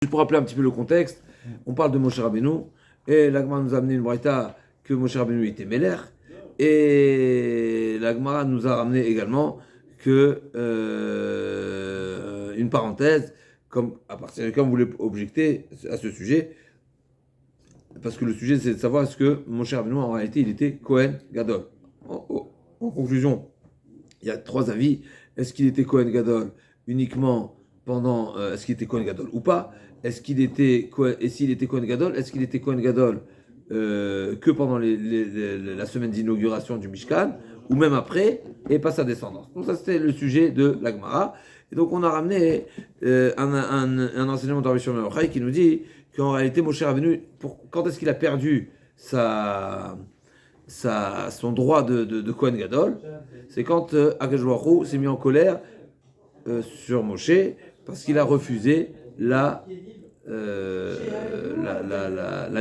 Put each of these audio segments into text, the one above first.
Juste pour rappeler un petit peu le contexte, on parle de Moshe Rabbeinu, et l'Agmara nous a amené une braïta que Moshe Rabbeinu était Méler, et l'Agmara nous a ramené également que une parenthèse, comme à partir de quand vous voulez objecter à ce sujet, parce que le sujet c'est de savoir est-ce que Moshe Rabbeinu en réalité il était Kohen Gadol. En conclusion, il y a trois avis. Est-ce qu'il était Kohen Gadol uniquement pendant, est-ce qu'il était Kohen Gadol ou pas? Est-ce qu'il était Kohen, et s'il était Kohen Gadol, est-ce qu'il était Kohen Gadol que pendant la semaine d'inauguration du Mishkan, ou même après, et pas sa descendance? Donc ça c'était le sujet de l'Agmara. Et donc on a ramené un enseignement d'Arbi Shimon Yochai qui nous dit qu'en réalité Moshe Rabbeinu, quand est-ce qu'il a perdu son droit de Kohen Gadol? C'est quand Akadosh Baruch Hu s'est mis en colère sur Moshe parce qu'il a refusé la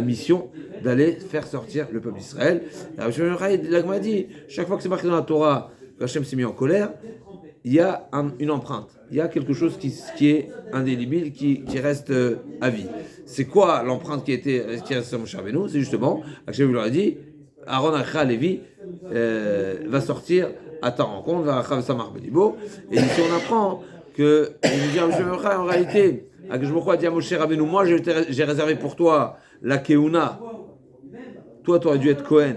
mission d'aller faire sortir le peuple d'Israël. L'Agma dit, chaque fois que c'est marqué dans la Torah qu'Hachem s'est mis en colère, il y a une empreinte, il y a quelque chose qui est indélébile, qui reste à vie. C'est quoi l'empreinte qui reste sur Moshe Rabbeinu? C'est justement, Hachem lui a dit, Aaron Acha Lévi va sortir à ta rencontre, va Acha Samar Belibo. Et ici on apprend que en réalité, Akashboko a dit à Moshe Rabbeinu, moi j'ai réservé pour toi la Keuna. Toi tu aurais dû être Cohen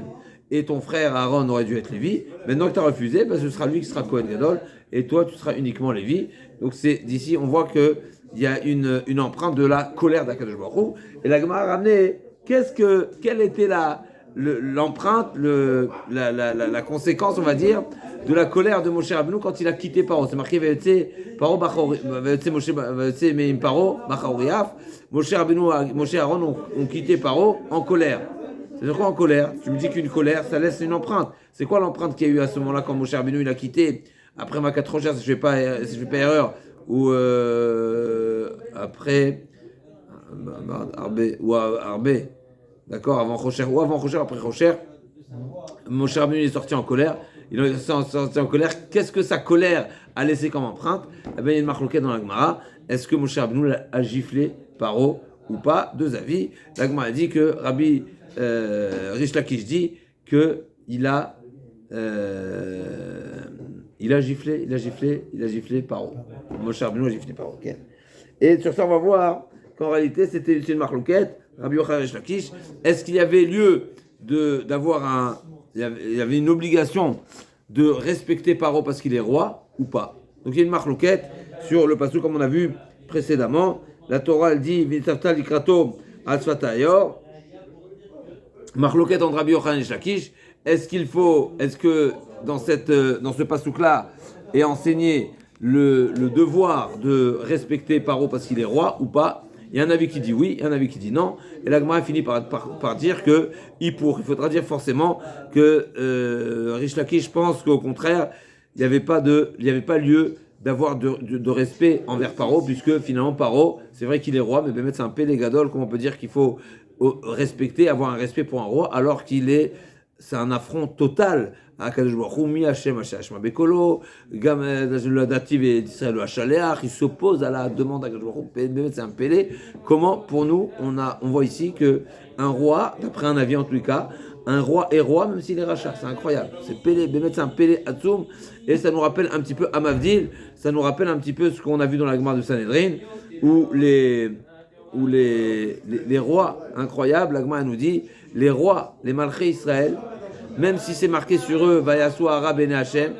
et ton frère Aaron aurait dû être Lévi. Maintenant que tu as refusé, ce sera lui qui sera Cohen Gadol et toi tu seras uniquement Lévi. Donc c'est d'ici on voit que il y a une empreinte de la colère d'Akadosh Baruch Hu. Et la Gemara a ramené quelle était l'empreinte, la conséquence, on va dire, de la colère de Moshe Rabbeinu quand il a quitté Paro. C'est marqué Paro Moshe et Aaron ont quitté Paro en colère. C'est quoi en colère? Tu me dis qu'une colère, ça laisse une empreinte. C'est quoi l'empreinte qu'il y a eu à ce moment-là quand Moshe Rabbeinu il a quitté après Makat Rocher, si je fais pas erreur, ou après Arbé. D'accord, avant Rocher, ou avant Rocher, après Rocher, Moshe Rabbeinu est sorti en colère. Il est sorti en colère. Qu'est-ce que sa colère a laissé comme empreinte? Eh bien, il y a une marque dans la Gemara. Est-ce que Moshe Rabbeinu a giflé Paro ou pas? Deux avis. La Gemara a dit que Rabbi Rish Lakish dit que il a giflé Paro. Moshe Rabbeinu a giflé Paro. Okay. Et sur ça, on va voir qu'en réalité, c'est une marloquette. Rabbi Yochanan Rish Lakish, est-ce qu'il y avait lieu d'avoir il y avait une obligation de respecter Paro parce qu'il est roi ou pas? Donc il y a une marloquette sur le passage comme on a vu précédemment. La Torah elle dit Vitafta likrato atzvatayor. Marloquette entre Rabbi Yochanan et Lakish. Est-ce que dans ce passouk là est enseigné le devoir de respecter Paro parce qu'il est roi ou pas? Il y a un avis qui dit oui, il y a un avis qui dit non. Et la Gemara finit par dire que il faudra dire forcément que Rish Lakish pense qu'au contraire, il n'y avait pas lieu d'avoir de respect envers Paro, puisque finalement Paro, c'est vrai qu'il est roi, mais c'est un Pélé Gadol, comment on peut dire qu'il faut respecter, avoir un respect pour un roi, alors c'est un affront total à Kadosh Baruch Hu, mi Hashem Hashema Bekolo, Gam la dative d'Israël Hashaleach, il s'oppose à la demande à Kadosh Baruch Hu, c'est un pélé. Comment, pour nous, on voit ici que un roi, d'après un avis en tous les cas, un roi est roi même s'il est rachat, c'est incroyable. C'est pélé, c'est un pélé Atzoum, et ça nous rappelle un petit peu Amavdil, ça nous rappelle un petit peu ce qu'on a vu dans la Gemara de Sanhedrin, où les rois incroyables, la Gemara nous dit, les rois, les malchés Israël, même si c'est marqué sur eux, Vayasu Ara Bene Hashem,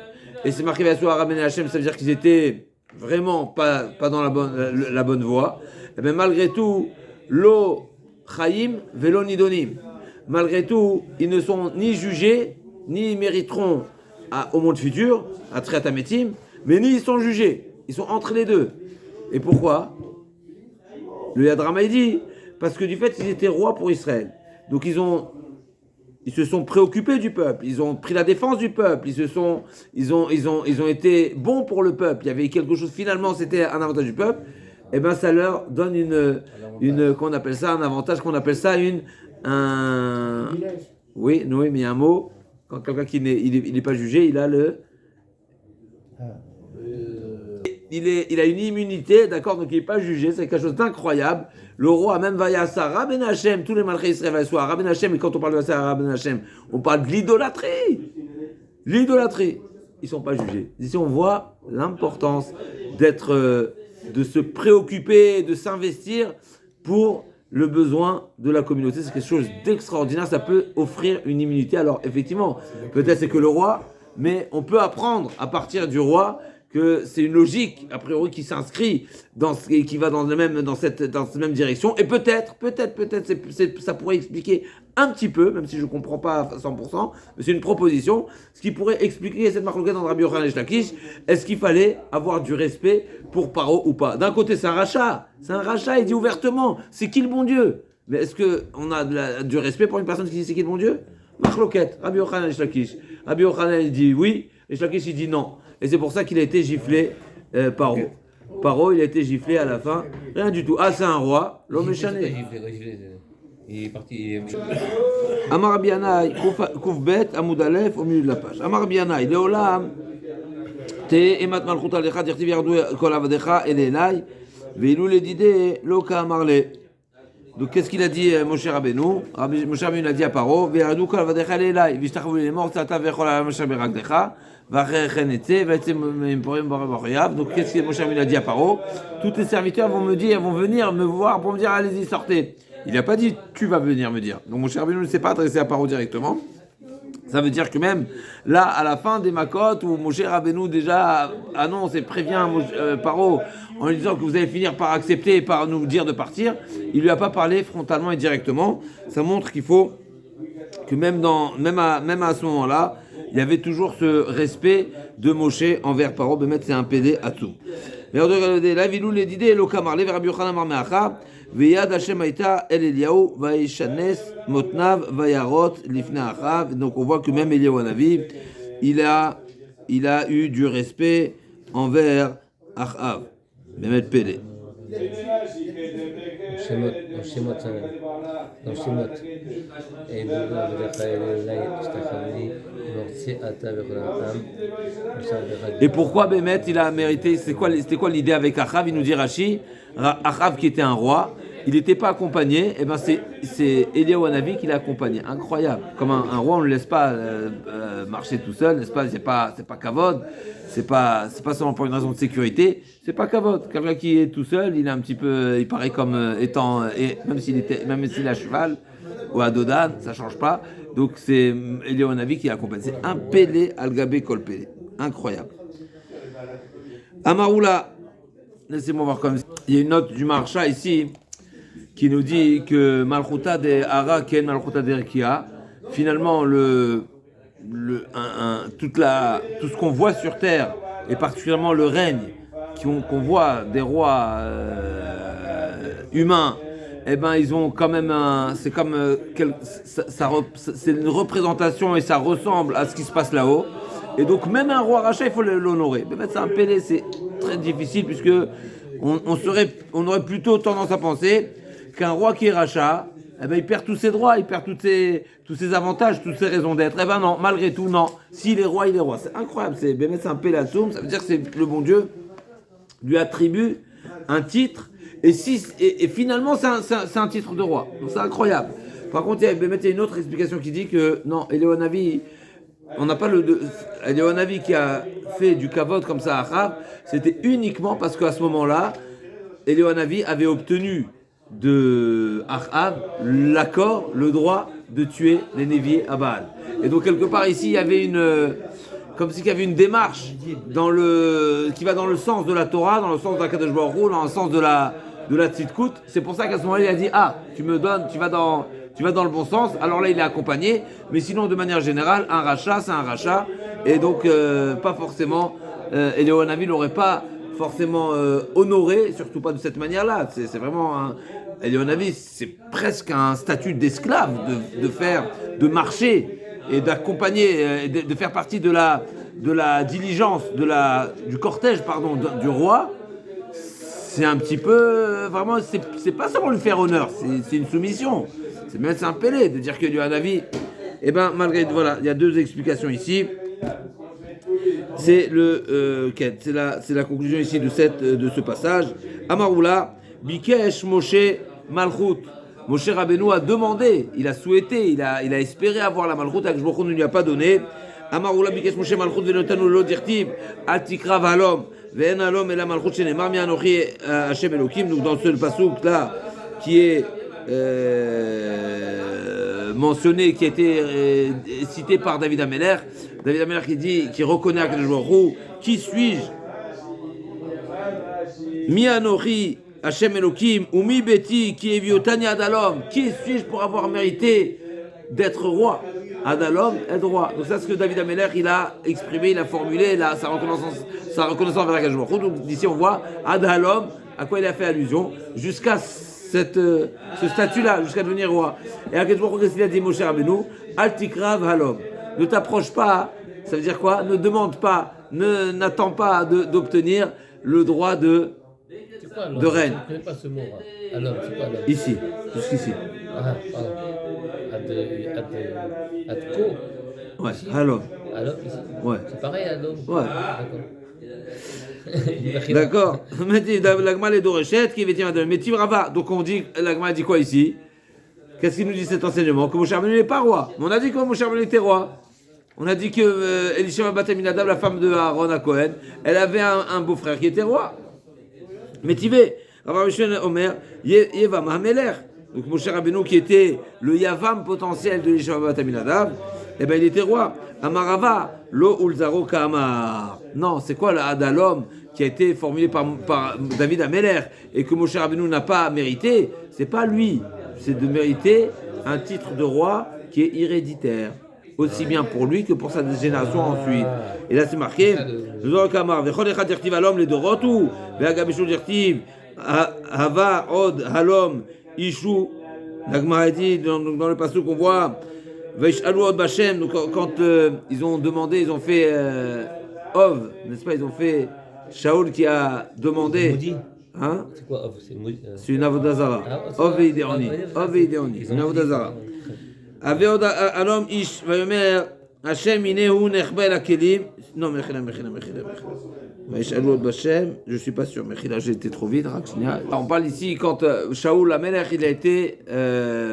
et c'est marqué Vayasu Ara Bene Hashem, ça veut dire qu'ils étaient vraiment pas dans la bonne voie, et bien malgré tout, Lo Chaim Velo Nidonim, malgré tout, ils ne sont ni jugés, ni mériteront au monde futur, à Triat Hametim, mais ni ils sont jugés, ils sont entre les deux. Et pourquoi? Le Yad Rama dit, parce que du fait qu'ils étaient rois pour Israël, donc ils se sont préoccupés du peuple, ils ont pris la défense du peuple, ils ont été bons pour le peuple. Il y avait quelque chose, finalement, c'était un avantage du peuple. Et ben ça leur donne qu'on appelle ça un avantage, qu'on appelle ça oui, mais il y a un mot. Quand quelqu'un qui n'est pas jugé, il a il a une immunité, d'accord, donc il n'est pas jugé, c'est quelque chose d'incroyable. Le roi, même Vayassa, Rabben Hashem, tous les malchés Israël va soir, Rabben Hashem, et quand on parle de Vayassa, Rabben Hashem, on parle de l'idolâtrie. L'idolâtrie. Ils ne sont pas jugés. Ici, on voit l'importance de se préoccuper, de s'investir pour le besoin de la communauté. C'est quelque chose d'extraordinaire. Ça peut offrir une immunité. Alors, effectivement, peut-être c'est que le roi, mais on peut apprendre à partir du roi que c'est une logique, a priori, qui s'inscrit et qui va dans cette même direction. Et peut-être, ça pourrait expliquer un petit peu, même si je ne comprends pas à 100%, mais c'est une proposition, ce qui pourrait expliquer cette marloquette entre Rabbi Yochanan et Lakish. Est-ce qu'il fallait avoir du respect pour Paro ou pas? D'un côté, c'est un rachat, il dit ouvertement, c'est qui le bon Dieu? Mais est-ce qu'on a du respect pour une personne qui dit c'est qui le bon Dieu? Marloquette, Rabbi Yochanan et Lakish. Rabbi Yochanan, il dit oui, et Lakish, il dit non. Et c'est pour ça qu'il a été giflé Paro. Paro, il a été giflé à la fin. Rien du tout. Ah, c'est un roi. L'homme est chané. Il est parti. Amar Bianaï, Koufbet, Amoudalef, au milieu de la page. Amar Bianaï, Léolam, Te Emat Malchut Alecha, Dirtiv Yardou Kol Avadecha, Elelai, Veilou Ledide, Loka Amarle. Donc qu'est-ce qu'il a dit Moshe Rabbeinu? Moshe Rabbeinu a dit à Paro, Veilou Kol Avadecha, Elelai, Vishtachvou les morts, Tata Vechol Moshe Berakdecha. Donc qu'est-ce que Moshe Rabbeinu a dit à Paro? Tous tes serviteurs vont venir me voir pour me dire allez-y, sortez. Il n'a pas dit tu vas venir me dire. Donc Moshe Rabbeinu ne s'est pas adressé à Paro directement. Ça veut dire que même là, à la fin des Makot, où Moshe Rabbeinu déjà annonce et prévient Paro en lui disant que vous allez finir par accepter et par nous dire de partir, il lui a pas parlé frontalement et directement. Ça montre qu'il faut que même à ce moment-là, il y avait toujours ce respect de Moshe envers Paro. Bémet, c'est un PD à tout. Mais la vilou les didé lo kamarle Rabbi Yochanan mar meacha veyad Hashem aita el Eliyahu vaishanes motnav vayarot lifnei achav. Donc on voit que même Eliyahu Hanavi, il a eu du respect envers Achav. Bémet PD. Dans Shemot. Et Et pourquoi Bémet il a mérité? C'était quoi l'idée avec Achav? Il nous dit Rashi, Achav qui était un roi, il n'était pas accompagné. Et ben c'est Eliyahu Hanavi qui l'a accompagné. Incroyable. Comme un roi, on ne le laisse pas marcher tout seul, n'est-ce pas? C'est pas kavod. C'est pas seulement pour une raison de sécurité. C'est pas kavod. Quelqu'un qui est tout seul, il paraît comme étant, et même s'il est à cheval ou à Dodan, ça change pas. Donc c'est Eliyahu Hanavi qui l'accompagne. C'est un Pélé al-Gabé kol Pélé. Incroyable. Amaroula, laissez-moi voir comme ça. Il y a une note du Maharsha ici qui nous dit que Malchuta de Hara Ken Malchuta de Rekia, finalement tout ce qu'on voit sur terre et particulièrement le règne qu'on voit des rois humains, eh ben ils ont quand même c'est une représentation et ça ressemble à ce qui se passe là-haut. Et donc même un roi rachat, il faut l'honorer. Mais c'est un Pélé, c'est très difficile puisque on aurait plutôt tendance à penser qu'un roi qui est rachat, eh ben il perd tous ses droits, il perd tous ses avantages, toutes ses raisons d'être. Eh ben non, malgré tout, non. S'il est roi, il est roi. C'est incroyable. C'est un Pélatoum, ça veut dire que c'est le bon Dieu lui attribue un titre. Et finalement, c'est un titre de roi. Donc c'est incroyable. Par contre, il y a une autre explication qui dit que non, Eliyahu Hanavi, on n'a pas Eliyahu Hanavi qui a fait du kavod comme ça à Achav, c'était uniquement parce qu'à ce moment-là, Eliyahu Hanavi avait obtenu de Achav l'accord, le droit de tuer les Néviés à Baal. Et donc quelque part ici, il y avait comme s'il y avait une démarche qui va dans le sens de la Torah, dans le sens de la Kadosh Baruch Hu, dans le sens de la Tzidkut. C'est pour ça qu'à ce moment-là, il a dit tu me donnes, tu vas dans le bon sens. Alors là, il est accompagné, mais sinon, de manière générale, un rachat, c'est un rachat, et donc pas forcément. Eliyahu Hanavi l'aurait pas forcément honoré, surtout pas de cette manière-là. C'est vraiment Eliyahu Hanavi, c'est presque un statut d'esclave de marcher et d'accompagner, de faire partie de la diligence, du cortège, du roi. C'est un petit peu, vraiment, c'est pas seulement lui faire honneur, c'est une soumission. C'est un Pélé de dire que Eliyahu Hanavi, malgré, voilà, il y a deux explications ici. C'est c'est la conclusion ici de ce passage. Amaroula, Bikesh Moshe Malchut. Moshe Rabbeinu a demandé, il a souhaité, il a espéré avoir la Malchut, Akadosh Baruch Hu ne lui a pas donné. Amaroula Bikesh Moshe Malchut venotanu lo dirtiv al tikra v'alom ve'en alom et la Malchut shenemar mi anochi Hashem Elokim. Donc dans ce passouk là qui est mentionné, qui a été cité par David Ameler. David Ameler qui reconnaît Akadosh Baruch Hu, qui suis-je? Mi anochi Hashem Elokim ou mi beti qui eviotani adalom. Qui suis-je pour avoir mérité d'être roi? Adalom, être roi. Donc ça, c'est ce que David Ameler il a exprimé, il a formulé sa reconnaissance vers Akadosh Baruch Hu. Donc d'ici on voit Adalom, à quoi il a fait allusion, jusqu'à ce statut-là, jusqu'à devenir roi. Et Akadosh Baruch Hu, il a dit Moshe Rabbeinu, Al tikrav halom. Ne t'approche pas, ça veut dire quoi? Ne demande pas, n'attends pas d'obtenir le droit de règne. Je ne connais pas ce mot. Alors, c'est quoi alors? Ici, jusqu'ici. Ah, pardon. Adko. Ouais, halom. Alors, ici. Ouais. C'est pareil, alors. Ouais. D'accord. D'accord. L'agma les dorechet qui veut dire mais Tivrava. Donc on dit, l'agma dit quoi ici? Qu'est-ce qu'il nous dit cet enseignement? Que Moshe Rabbeinu n'est pas roi. Mais on a dit que Moshe Rabbeinu était roi. On a dit que Elishama bat Aminadab, la femme de Aaron à Cohen, elle avait un beau-frère qui était roi. Mais Tivé, Rabbi Mishon Omer, Yevam Hameler. Donc Moshe Rabbeinu qui était le Yavam potentiel de Elishama bat Aminadab, eh ben il était roi. Amarava, lo ulzaro kamar. Non, c'est quoi la Adalom qui a été formulé par David Ameler et que Moshe Rabbeinu n'a pas mérité? C'est pas lui. C'est de mériter un titre de roi qui est héréditaire, aussi bien pour lui que pour sa génération ensuite. Et là c'est marqué, les dorotu, hava od halom ishu. L'Agmara dit dans le passage qu'on voit, donc quand ils ont demandé, ils ont fait Ov, n'est-ce pas? Ils ont fait Shaoul qui a demandé. Hein? C'est quoi Ov? C'est une avodazara. Ov et Ideoni. Ov et Ideoni. C'est une avodazara. Aveod alom ish vayomer Hashem inehu nechbel akelim. Non, mechila. Vaish'alu od Bashem. Je suis pas sûr. Mechila, j'ai été trop vite. On parle ici quand Shaoul Amelech il a été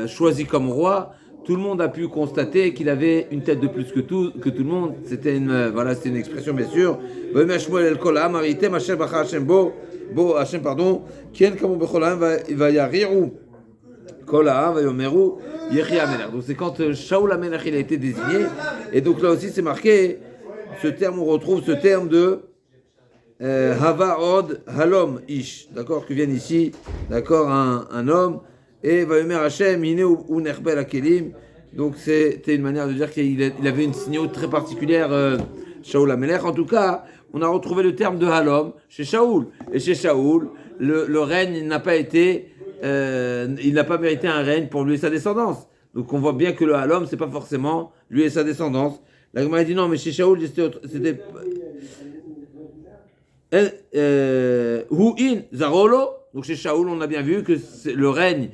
choisi comme roi. Tout le monde a pu constater qu'il avait une tête de plus que tout le monde. C'était une expression bien sûr. Vayomer Shmuel el kol ha'am aritem Hashem bacha Hashem bo Hashem pardon. Kien kamou bechol ha'am vayariru kol ha'am vayomeru Yechi Amelech. Donc c'est quand Shaoul Amelech il a été désigné. Et donc là aussi c'est marqué ce terme, on retrouve ce terme de Hava od halom ish, d'accord, qui viennent ici, d'accord, un homme. Et Vayomer Hashem, Iné ou Nechbel Akelim. Donc c'était une manière de dire qu'il avait une signaux très particulière, Shaoul Amelech. En tout cas, on a retrouvé le terme de Halom chez Shaoul. Et chez Shaoul, le règne n'a pas été, il n'a pas mérité un règne pour lui et sa descendance. Donc on voit bien que le Halom, c'est pas forcément lui et sa descendance. La Gemara dit non, mais chez Shaoul, c'était Hu'in Zarolo. Donc chez Shaoul, on a bien vu que le règne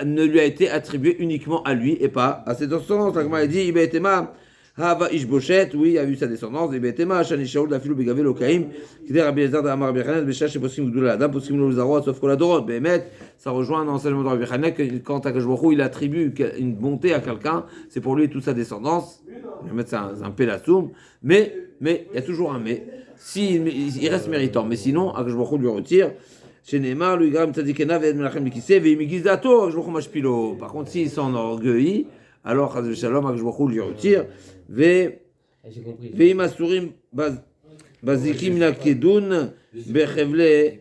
ne lui a été attribué uniquement à lui et pas à ses descendants. La dit Ibetema Hava Ishboshet, oui, a eu sa descendance. Ibetema Shani Shaoul Dafilu Begavé Lokaim, qui dit Rabbi Elazar d'Amar Bechanet, Beshash et Poskim Gdoula Adam, Poskim Lozaro, sauf Koladorot. Behemet, ça rejoint un enseignement de Rabbi Bechanet que quand Akadosh Baruch Hu il attribue une bonté à quelqu'un, c'est pour lui et toute sa descendance. C'est un pélassoum, mais il y a toujours un mais. Il reste méritant, mais sinon, Akadosh Baruch Hu lui retire. Chez Neymar, lui gram tzadikena ve'ed melachem bikiseh ve'imigizato, Akadosh Baruch Hu mashpilo. Par contre, s'il s'enorgueillit, alors Chas v'shalom, Akadosh Baruch Hu lui retire. Ve'imasurim bazikim lakedun bechevle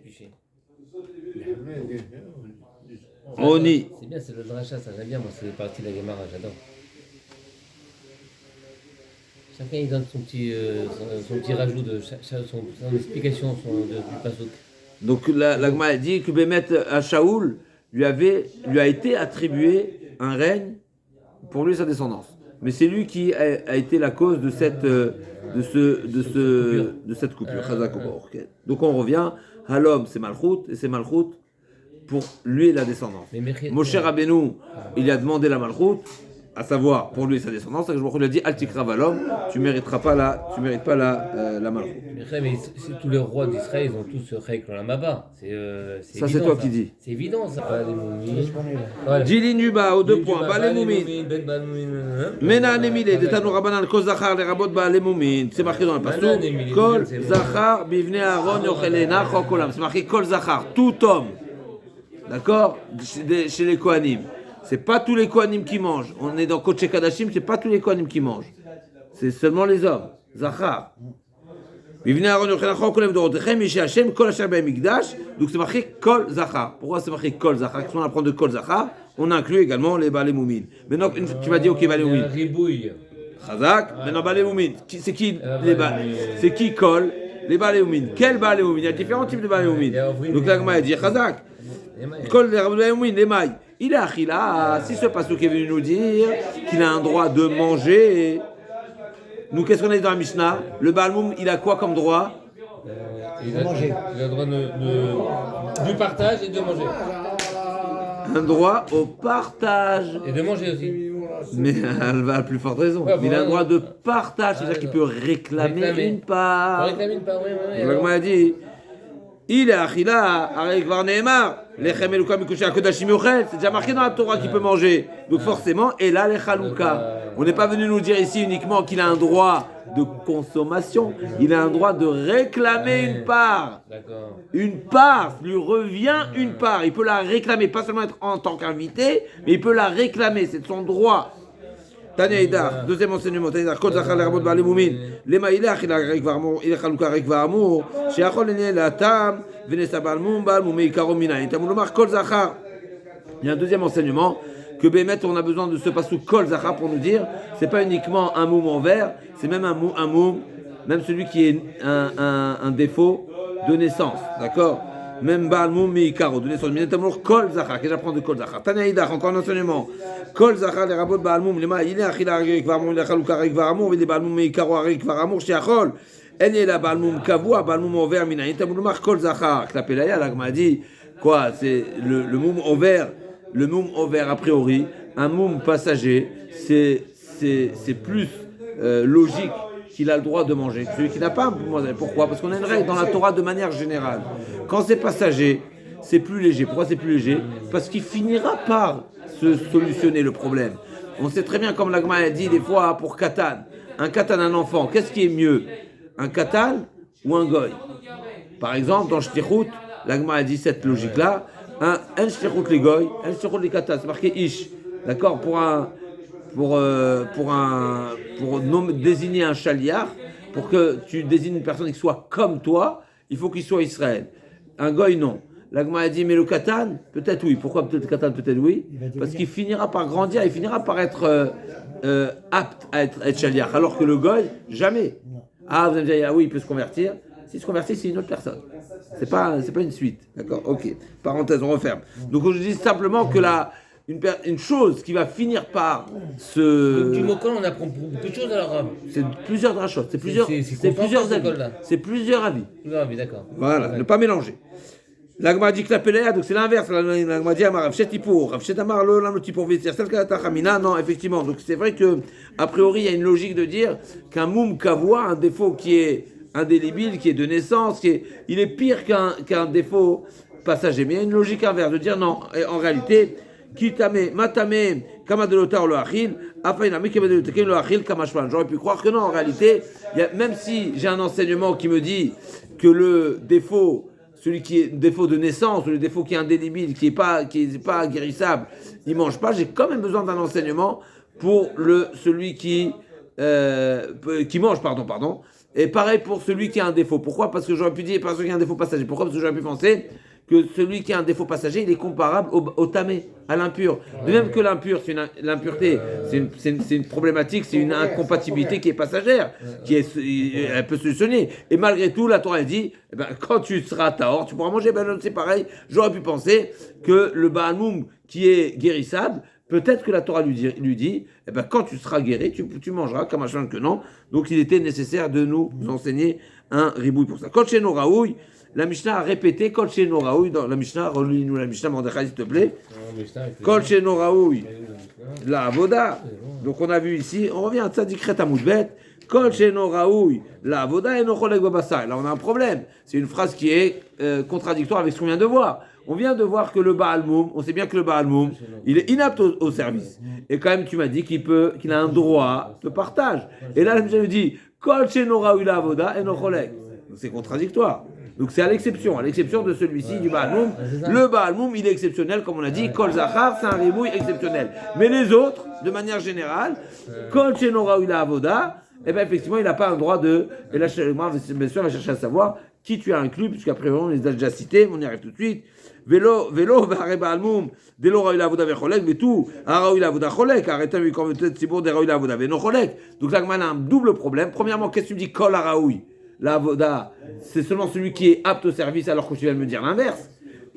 oni. C'est bien, c'est le dracha, ça j'aime bien, moi c'est partie de la Gemara, j'adore. Chacun il donne son petit rajout, son explication du pasuk. Donc la Gemara dit que Bémet à Shaoul lui a été attribué un règne pour lui et sa descendance. Mais c'est lui qui a été la cause de cette coupure. Donc on revient, Halom c'est Malchut, et c'est Malchut pour lui et la descendance. Moshe Rabbeinu, il a demandé la Malchut, à savoir pour lui et sa descendance, c'est que je lui ai dit Altikra Valom, tu mérites pas la malchut. Mais tous les rois d'Israël, ils ont tous ce règle la Maba. Ça, c'est toi qui dis. C'est évident, ça. Les moumines. Jili Nuba, aux 2 points. Ba les moumines. Mena Nemile, de Tanou Rabanan, Kol Zachar, les rabots Ba les moumines. C'est marqué dans le passage. Kol Zachar, Bivne Aaron, Yochelena, Chokolam. C'est marqué Kol Zachar, tout homme. D'accord? Chez les Kohanim. C'est pas tous les Kohanim qui mangent. On est dans Kodesh Kadashim, c'est pas tous les Kohanim qui mangent. C'est seulement les hommes. Zachar. Donc c'est marqué Kol Zachar. Pourquoi c'est marqué Kol Zachar? Quand on apprend de Kol Zachar, on inclut également les Baalei Moumine. Maintenant, tu m'as dit ok, Baalei Moumine. Ribouille. Chazak, maintenant Baalei Moumine. C'est qui les Baalei? C'est qui Kol? Les Baalei Moumine. Quel Baalei Moumine? Il y a différents types de Baalei Moumine. Donc l'Agma a dit Chazak. Kol les Baalei Moumine, les mailles. Il est Achila. Si ce pasteur qui est venu nous dire qu'il a un droit de manger. Nous, qu'est-ce qu'on a dit dans la Mishnah? Le Baal Moum, il a quoi comme droit? Il a le droit du partage et de manger. Un droit au partage. Et de manger aussi. Mais elle va à plus forte raison. Ouais, il a un droit de partage, c'est-à-dire qu'il peut réclamer une part. Réclamer une part, oui. Donc, moi, a dit, il est Achila, avec Varneemar, Lechem Eluka Mikusha Kodashim Yochel, c'est déjà marqué dans la Torah qu'il peut manger. Donc, forcément, et là, les Chalouka. On n'est pas venu nous dire ici uniquement qu'il a un droit de consommation, il a un droit de réclamer une part. D'accord. Une part, lui revient une part. Il peut la réclamer, pas seulement être en tant qu'invité, mais il peut la réclamer, c'est de son droit. Tania Idar, deuxième enseignement, Tania Idar, Kol Zachar Lerabot Baalei Moumine, Lema Ilach, il est Chalouka Rek Va'amur, Sheachol Ene Latam, Venesa Baal Moum, Baal Moumei Ikaro Mina, Tamou Lomar Kol Zachar. Il y a un deuxième enseignement, que Bémet, on a besoin de ce passou Kol Zachar pour nous dire, c'est pas uniquement un moum en verre, c'est même un moum, même celui qui est un défaut de naissance, d'accord? Même Baal Moum Meikaro, de naissance. Minatamur Kol Zachar, que j'apprends de Kol Zachar. Tanaïdach, encore un enseignement. Kol Zachar, les rabots Baal Moum, les mains, il est Achila Arek Varmoum, il est Chalouka Arek Varamur, il est Baal Moum Meikaro Arek Varamur, Sheachol. En est la Baal Moum Kavua, Baal Moum en verre, Minatamur Kol Zachar. Que la Pelaya, là, m'a dit, quoi, c'est le moum en verre. Le moum en verre, a priori, un moum passager, c'est plus logique qu'il a le droit de manger que celui qui n'a pas un moum. Pourquoi? Parce qu'on a une règle dans la Torah de manière générale. Quand c'est passager, c'est plus léger. Pourquoi c'est plus léger? Parce qu'il finira par se solutionner le problème. On sait très bien, comme l'Agma a dit des fois pour Katan, un enfant, qu'est-ce qui est mieux? Un Katan ou un Goy? Par exemple, dans Shtichut, l'Agma a dit cette logique-là. Un shtichut les goy, un shtichut les katan, c'est marqué ish, d'accord, pour désigner un chaliar, pour que tu désignes une personne qui soit comme toi, il faut qu'il soit Israël. Un goy non. L'Agma a dit mais le katan, peut-être oui. Pourquoi peut-être katan, peut-être oui? Parce qu'il finira par grandir, il finira par être apte à être chaliar, alors que le goy jamais. Ah, vous allez me dire ah oui, il peut se convertir. S'il se convertit, c'est une autre personne. C'est pas une suite. D'accord? Ok. Parenthèse, on referme. Donc, je dis simplement que une chose qui va finir par se. Donc, du mot Kol, on apprend beaucoup de choses alors. C'est plusieurs drachot. C'est plusieurs avis. C'est plusieurs avis. Plusieurs avis, d'accord. Voilà, ne pas mélanger. L'Agma dit que la Péléa, donc c'est l'inverse. L'Agma dit Amar, Rav Tipour, Rav Amar, le Tipour Vitzir, celle que Tachamina. Non, effectivement. Donc, c'est vrai que, a priori, il y a une logique de dire qu'un moum kavua, un défaut qui est indélébile, qui est de naissance, il est pire qu'un défaut passager. Mais il y a une logique inverse, de dire non, en réalité, matame, kamadelota le achil, afainame, kamadelota le achil, kamashwan. J'aurais pu croire que non, en réalité, même si j'ai un enseignement qui me dit que le défaut, celui qui est défaut de naissance, ou le défaut qui est indélébile, qui n'est pas guérissable, il ne mange pas, j'ai quand même besoin d'un enseignement pour celui qui mange, pardon. Et pareil pour celui qui a un défaut. Pourquoi? Parce que j'aurais pu dire, parce qu'il y a un défaut passager. Pourquoi? Parce que j'aurais pu penser que celui qui a un défaut passager, il est comparable au tamé, à l'impur. De même que l'impureté, c'est une problématique, c'est une incompatibilité qui est passagère, elle peut se solutionner. Et malgré tout, la Torah dit, quand tu seras tahor, tu pourras manger. C'est pareil. J'aurais pu penser que le Baal Moum qui est guérissable, peut-être que la Torah lui dit quand tu seras guéri, tu mangeras, comme un que non. Donc il était nécessaire de nous enseigner un ribouille pour ça. Kol sheno raoui, la Mishnah a répété Kol sheno raoui dans la Mishnah, relis-nous la Mishnah, Mordechai, s'il te plaît. Kol sheno raoui, la avoda. Donc on a vu ici, on revient à Tzadikret Amoudbet, Kol Sheno Raoui, la avoda et no cholek babasa. Là on a un problème. C'est une phrase qui est contradictoire avec ce qu'on vient de voir. On vient de voir que le Baal Moum, on sait bien que le Baal Moum, il est inapte au service. Et quand même, tu m'as dit qu'il a un droit de partage. Et là, je me dis, Kol Sheno Raoui la avoda et no cholek. C'est contradictoire. Donc c'est à l'exception de celui-ci du Baal Moum. Le Baal Moum, il est exceptionnel, comme on a dit, Kol Zachar, c'est un ribouille exceptionnel. Mais les autres, de manière générale, Kol Sheno Raoui la avoda, eh bien effectivement, il n'a pas un droit de... Et là, moi, bien sûr, on va chercher à savoir qui tu as inclus, puisqu'après, on les a déjà cités, on y arrive tout de suite. Vélo, Vare Baal Moum, Delo Raoui la avoda vecholek, mais tout, Raoui la avoda cholek, arrêtez avec comme peut-être Tzibour de Raoui la avoda veno cholek. Donc là, on a un double problème. Premièrement, qu'est-ce que tu me dis, Kol Raoui? La avoda, c'est seulement celui qui est apte au service, alors que tu viens de me dire l'inverse.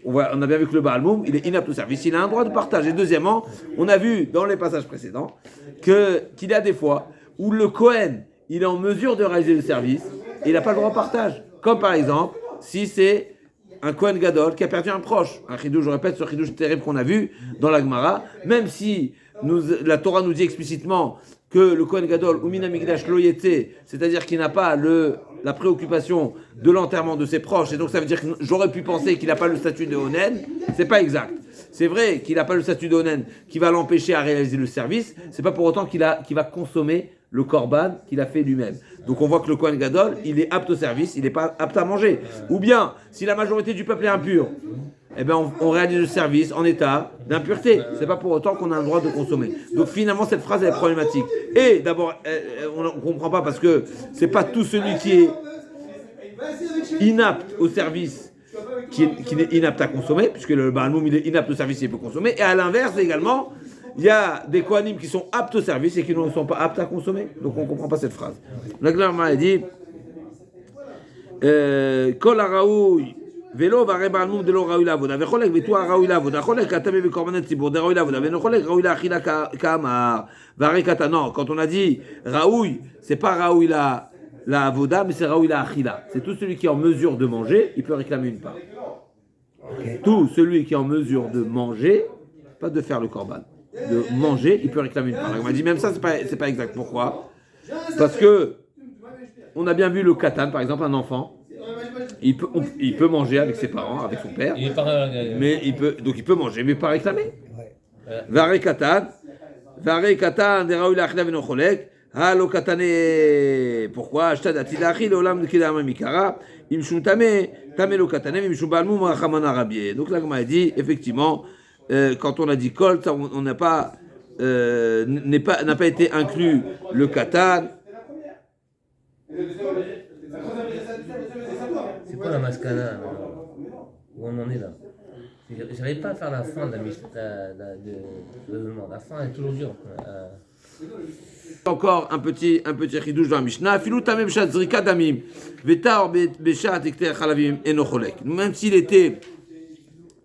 On a bien vu que le Baal Moum, il est inapte au service, il a un droit de partage. Et deuxièmement, on a vu dans les passages précédents qu'il y a des fois où le Kohen, il est en mesure de réaliser le service et il n'a pas le droit au partage. Comme par exemple, si c'est un Kohen Gadol qui a perdu un proche. Un chidouche, je répète, ce chidouche terrible qu'on a vu dans la Gemara, même si la Torah nous dit explicitement que le Kohen Gadol, ou Minamigdash Loyete, c'est-à-dire qu'il n'a pas la préoccupation de l'enterrement de ses proches, et donc ça veut dire que j'aurais pu penser qu'il n'a pas le statut de Onen, c'est pas exact. C'est vrai qu'il n'a pas le statut de Onen qui va l'empêcher à réaliser le service, c'est pas pour autant qu'il va consommer le korban qu'il a fait lui-même. Donc on voit que le Kohen Gadol, il est apte au service, il n'est pas apte à manger. Ou bien, si la majorité du peuple est impur, eh bien on réalise le service en état d'impureté. C'est pas pour autant qu'on a le droit de consommer. Donc finalement cette phrase elle est problématique. Et d'abord, on ne comprend pas parce que c'est pas tout celui qui est inapte au service qui est inapte à consommer, puisque le Baal Moum il est inapte au service, il peut consommer. Et à l'inverse également, il y a des Kohanim qui sont aptes au service et qui ne sont pas aptes à consommer. Donc on ne comprend pas cette phrase. La Gemara a dit Kol haraoui velo vare Baal Moum de lo raoui lavoda vecholek vetu haraoui lavoda cholek atame bekorbanet tzibur de raoui lavoda venocholek raoui la achila kamar vare kata. Non, quand on a dit raoui, c'est pas raoui la avoda, mais c'est raoui la achila. C'est tout celui qui est en mesure de manger, il peut réclamer une part. Tout celui qui est en mesure de manger, pas de faire le korban, de manger, il peut réclamer une part. On m'a dit même ça, c'est pas exact. Pourquoi? Parce que on a bien vu le katan, par exemple, un enfant, il peut manger avec ses parents, avec son père, mais il peut manger, mais pas réclamer. Vare katan, de raoui la achila venocholek. Halo katane. Pourquoi? Ashtad atilachi leolam kidama mikara. Imshum tame lo katane, imshum balmu marachamana rabie. Donc la Gemara dit effectivement, quand on a dit kol, on n'a pas été inclus le katan. C'est quoi la maskana? Où on en est là? J'arrive pas à faire la fin de la demande. La fin est toujours dure. Encore un petit chidouche dans la Mishnah. Filou tamem shat zrika damim vetar beshat ekter chalavim enocholek. Même s'il était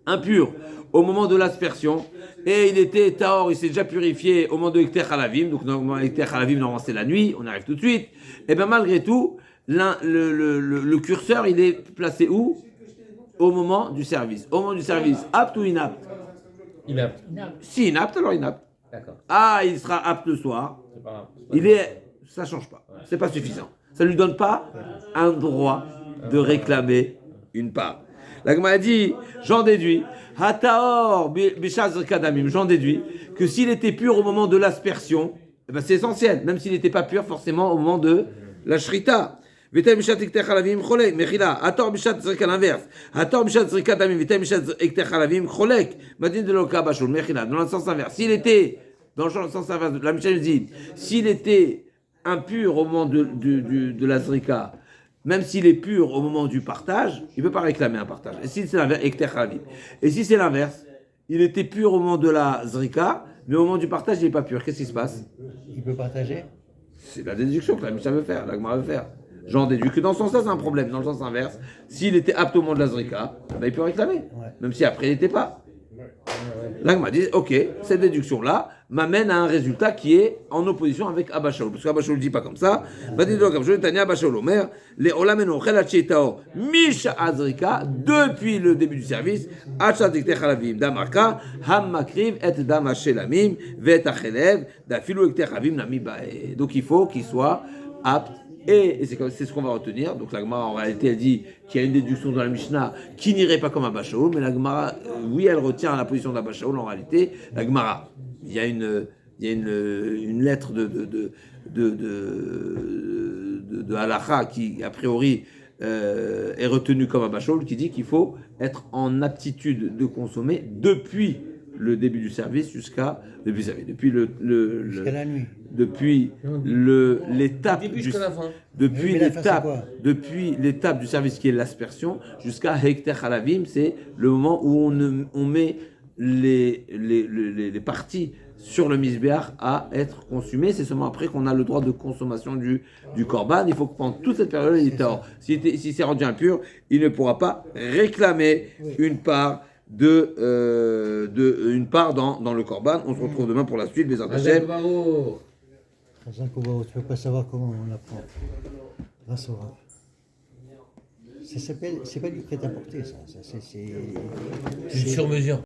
impur au moment de l'aspersion et il était taor, il s'est déjà purifié au moment de ekter chalavim. Donc normalement ekter chalavim normalement c'est la nuit. On arrive tout de suite. Et bien malgré tout, le curseur il est placé où? Au moment du service. Au moment du service, apte ou inapte? Inapte. Si inapte, alors inapte. D'accord. Ah, il sera apte le soir. Ça change pas. C'est pas suffisant. Ça lui donne pas un droit de réclamer une part. La Gemara dit, j'en déduis, Hataor bishaz kadamim, j'en déduis que s'il était pur au moment de l'aspersion, eh ben c'est essentiel, même s'il n'était pas pur forcément au moment de la shrita. V'tem bishat ekter chalavim cholek, mechila. Hator bishat zrika l'inverse. Hator bishat zrika damim, v'tem bishat ekter chalavim cholek. Madin de l'oka bashul, mechila. Dans le sens inverse. S'il était, dans le sens inverse, la Mishnah nous dit, s'il était impur au moment de la zrika, même s'il est pur au moment du partage, il ne peut pas réclamer un partage. Et si c'est l'inverse, ekter chalavim. Et si c'est l'inverse, il était pur au moment de la zrika, mais au moment du partage, il n'est pas pur. Qu'est-ce qui se passe? Il peut partager? C'est la déduction que la Mishnah veut faire, la Gemara veut faire. J'en déduis que dans ce sens-là, c'est un problème. Dans le sens inverse, s'il était apte au moment de la zrika, ben il peut réclamer. Ouais. Même si après il n'était pas. L'Agma dit, ok, cette déduction-là m'amène à un résultat qui est en opposition avec Abba Shaul. Parce qu'Abba Shaul ne dit pas comme ça. Abba Shaul Omer, les Olameno Chelatchetao, Misha Azrika, depuis le début du service, Achatikte Chalavim, Damarka, Ham Makriv, et Damashelamim, Vet Achelev, Dafilu Ekte Chavim, Nami Bae. Donc il faut qu'il soit apte. Et c'est ce qu'on va retenir. Donc la Gemara, en réalité, elle dit qu'il y a une déduction dans la Mishnah qui n'irait pas comme Abba Shaul, mais la Gemara, oui, elle retient la position d'Abba Shaul. En réalité, la Gemara, il y a une lettre de Halacha qui, a priori, est retenue comme Abba Shaul, qui dit qu'il faut être en aptitude de consommer depuis le début du service jusqu'à depuis jusqu'à la nuit. Depuis l'étape depuis l'étape du service qui est l'aspersion jusqu'à Hekter Halavim, c'est le moment où on met les parties sur le misbéach à être consumées. C'est seulement après qu'on a le droit de consommation du korban. Il faut que pendant toute cette période, il est hors. Si c'est rendu impur, il ne pourra pas réclamer une part une part dans le korban. On se retrouve demain pour la suite. Les Hashem. Tu ne peux pas savoir comment on apprend. Grâce au Rav. C'est pas du prêt-à-porter, ça. C'est une sur-mesure.